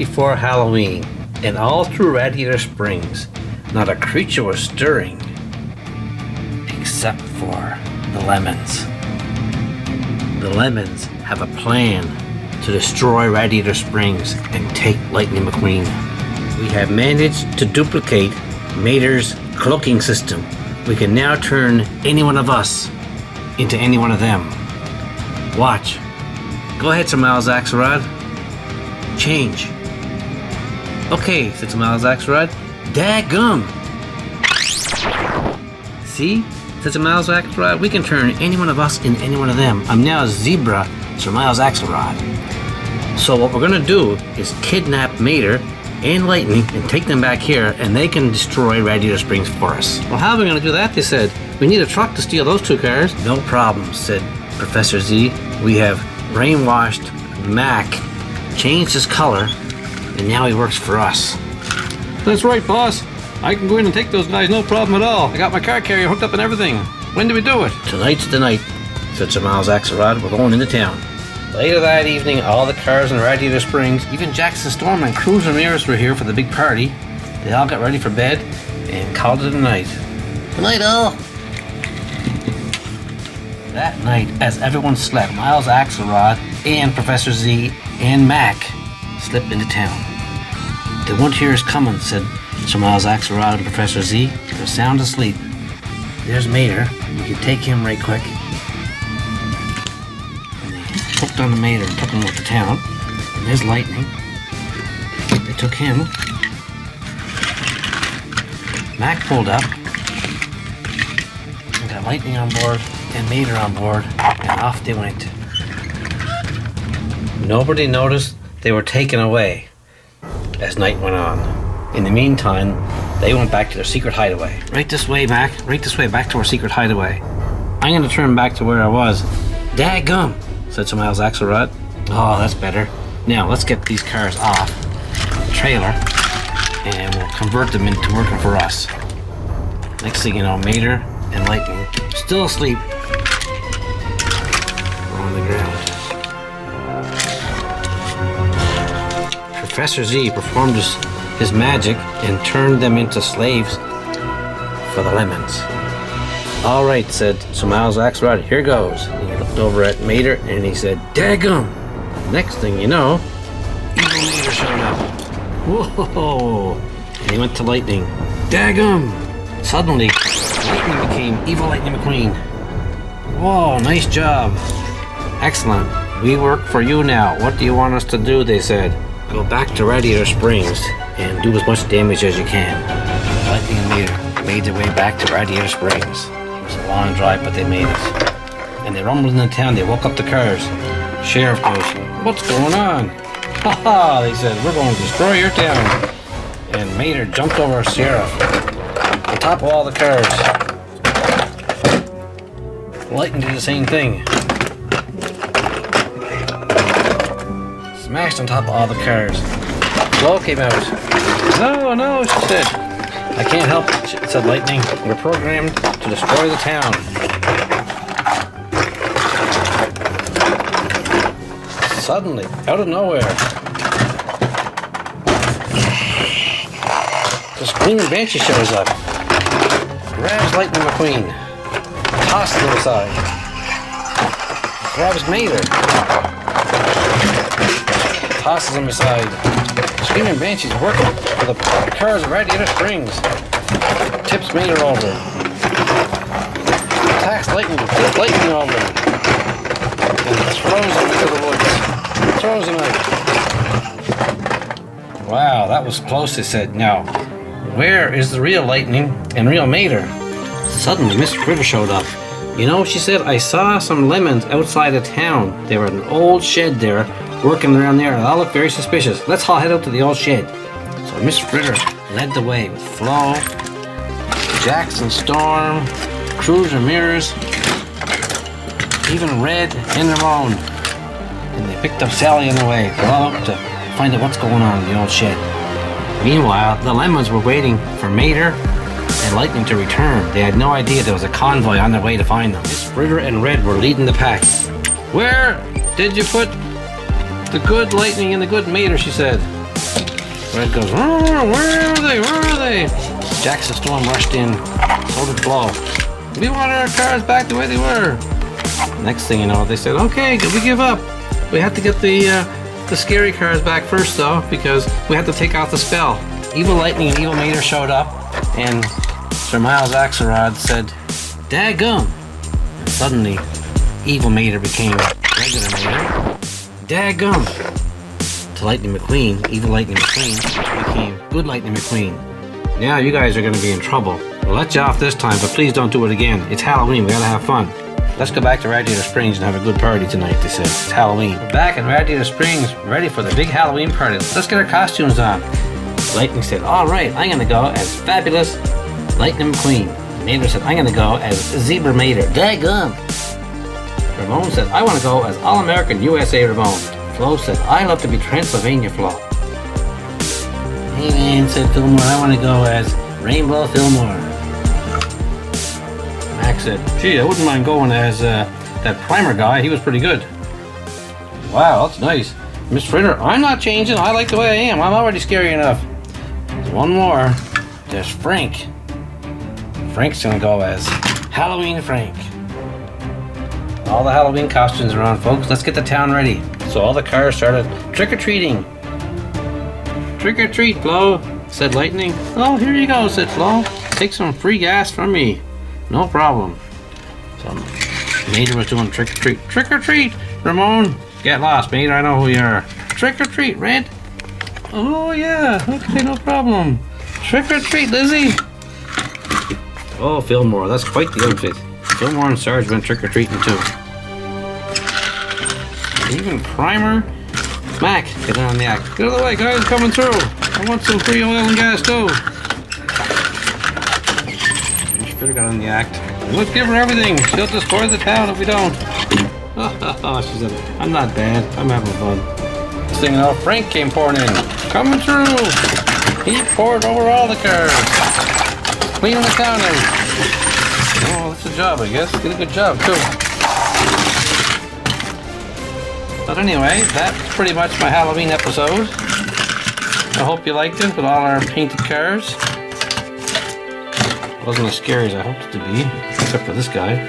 before Halloween, and all through Radiator Springs, not a creature was stirring, except for the lemons. The lemons have a plan to destroy Radiator Springs and take Lightning McQueen. We have managed to duplicate Mater's cloaking system. We can now turn any one of us into any one of them. Watch. Go ahead, Sir Miles Axlerod. Change. Okay, said Sir Miles Axlerod. Daggum! See? Said Sir Miles Axlerod, we can turn any one of us into any one of them. I'm now Zebra Sir Miles Axlerod. So what we're gonna do is kidnap Mater and Lightning and take them back here, and they can destroy Radiator Springs for us. Well, how are we gonna do that? They said. We need a truck to steal those two cars. No problem, said Professor Z. We have brainwashed Mack, changed his color, and now he works for us. That's right, boss. I can go in and take those guys, no problem at all. I got my car carrier hooked up and everything. When do we do it? Tonight's the night, said Sir Miles Axlerod. We're going into town. Later that evening, all the cars in Radiator Springs, even Jackson, Storm and Cruz Ramirez were here for the big party. They all got ready for bed and called it a night. Good night, all. That night, as everyone slept, Miles Axlerod and Professor Z and Mack slipped into town. They won't hear us coming, said Sir Miles Axlerod and Professor Z. They're sound asleep. There's Mater. You can take him right quick. Hooked on the Mater and took him up to town. And there's Lightning. They took him. Mack pulled up. And got Lightning on board and Mater on board. And off they went. Nobody noticed they were taken away as night went on. In the meantime, they went back to their secret hideaway. Right this way, Mack. Right this way, back to our secret hideaway. I'm going to turn back to where I was. Daggum! Said Sir Miles Axlerod. Oh, that's better. Now, let's get these cars off the trailer and we'll convert them into working for us. Next thing you know, Mater and Lightning, still asleep, are on the ground. Professor Z performed his magic and turned them into slaves for the lemons. All right, said Sir Miles Axlerod, here goes. And he looked over at Mater and he said, Daggum! Next thing you know, Evil Mater showed up. Whoa! And he went to Lightning. Daggum! Suddenly, Lightning became Evil Lightning McQueen. Whoa, nice job. Excellent. We work for you now. What do you want us to do? They said. Go back to Radiator Springs and do as much damage as you can. Lightning and Mater made their way back to Radiator Springs. It was a long drive, but they made it. And they rumbled into town. They woke up the cars. Sheriff goes, what's going on? Ha ha, they said, we're going to destroy your town. And Mater jumped over Sheriff on top of all the cars. Lightning did the same thing. Smashed on top of all the cars. Flo came out. No, she said. I can't help it, said Lightning. We're programmed to destroy the town. Suddenly, out of nowhere, the Screaming Banshee shows up. Grabs Lightning McQueen. Tosses him aside. Grabs Mater. Tosses him aside. Screaming Banshee's working for the cars of Radiator Springs. Tips Mater over. Attacks Lightning, tips Lightning over. And throws him into the woods. Throws him out. Wow, that was close, they said. Now, where is the real Lightning and real Mater? Suddenly, Miss Fritter showed up. You know, she said, I saw some lemons outside of town. They were in an old shed there, working around there, and they all look very suspicious. Let's all head out to the old shed. So Miss Fritter led the way with Flo, Jackson, Storm, Cruz Ramirez, even Red and Ramon. And they picked up Sally on the way. They're all up to find out what's going on in the old shed. Meanwhile, the lemons were waiting for Mater and Lightning to return. They had no idea there was a convoy on their way to find them. Miss Fritter and Red were leading the pack. Where did you put the good Lightning and the good Mater, she said. Red goes, "Oh, where are they? Where are they?" Jackson Storm rushed in. So did Flo. "We want our cars back the way they were." Next thing you know, they said, "Okay, we give up. We have to get the scary cars back first, though, because we have to take out the spell." Evil Lightning and Evil Mater showed up, and Sir Miles Axlerod said, "Daggum!" And suddenly, Evil Mater became regular Mater. Daggum! To Lightning McQueen, Evil Lightning McQueen became Good Lightning McQueen. Now you guys are going to be in trouble. We'll let you off this time, but please don't do it again. It's Halloween. We gotta have fun. Let's go back to Radiator Springs and have a good party tonight, they said. It's Halloween. We're back in Radiator Springs, ready for the big Halloween party. Let's get our costumes on. Lightning said, "All right, I'm gonna go as Fabulous Lightning McQueen." Mater said, "I'm gonna go as Zebra Mater." Daggum! Ramon said, "I want to go as All-American USA Ramon." Flo said, "I love to be Transylvania Flo." "Hey man," said Fillmore, "I want to go as Rainbow Fillmore." Mack said, "Gee, I wouldn't mind going as that primer guy. He was pretty good." "Wow, that's nice." Miss Fritter, "I'm not changing. I like the way I am. I'm already scary enough." There's one more. There's Frank. Frank's gonna go as Halloween Frank. All the Halloween costumes are on, folks. Let's get the town ready. So all the cars started trick-or-treating. "Trick or treat, Flo," said Lightning. "Oh, here you go," said Flo. "Take some free gas from me." "No problem." So Mater was doing trick or treat. "Trick or treat, Ramon." "Get lost, Mater. I know who you are." "Trick or treat, Red." "Oh yeah, okay, no problem." "Trick or treat, Lizzie." Oh, Fillmore, that's quite the outfit. Fillmore and Sarge went trick or treating too. Even Primer. Mack, get on the act. "Get out of the way, guys, coming through. I want some free oil and gas too." Fritter got on the act. "Let's give her everything. She'll destroy the town if we don't." She said, "I'm not bad. I'm having fun." Next thing you know, Frank came pouring in. "Coming through." He poured over all the cars. Cleaning the town out. Oh, that's a job, I guess. Did a good job too. But anyway, that's pretty much my Halloween episode. I hope you liked it with all our painted cars. It wasn't as scary as I hoped it to be, except for this guy.